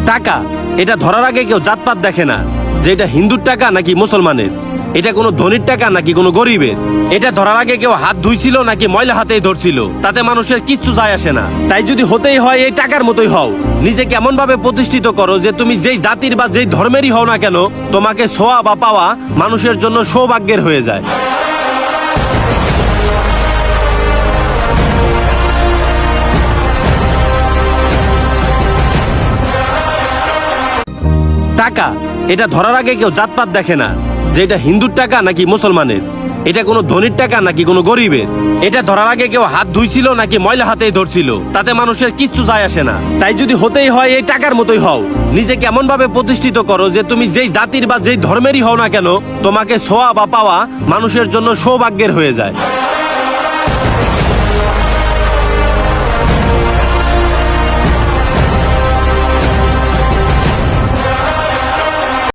টাকা এটা ধরার আগে কেউ জাতপাত দেখে না যে এটা হিন্দুর টাকা নাকি মুসলমানের, এটা কোনো ধনীর টাকা নাকি কোনো গরিবের। এটা ধরার আগে কেউ হাত ধুইছিল নাকি ময়লা হাতেই ধরছিল, তাতে মানুষের কিচ্ছু যায় আসে না। তাই যদি হতেই হয় এই টাকার মতোই হও, নিজেকে এমন ভাবে প্রতিষ্ঠিত করো যে তুমি যেই জাতির বা যেই ধর্মেরই হও না কেন, তোমাকে ছোঁয়া বা পাওয়া মানুষের জন্য সৌভাগ্যের হয়ে যায়। টাকা এটা ধরার আগে কেউ জাতপাত দেখে না যে এটা হিন্দুর টাকা নাকি মুসলমানের, এটা কোনো ধনীর টাকা নাকি কোনো গরিবের। এটা ধরার আগে কেউ হাত ধুইছিল নাকি ময়লা হাতেই ধরছিল, তাতে মানুষের কিচ্ছু যায় আসে না। তাই যদি হতেই হয় এই টাকার মতোই হও, নিজেকে এমন ভাবে প্রতিষ্ঠিত করো যে তুমি যেই জাতির বা যেই ধর্মেরই হও না কেন, তোমাকে ছোঁয়া বা পাওয়া মানুষের জন্য সৌভাগ্যের হয়ে যায়।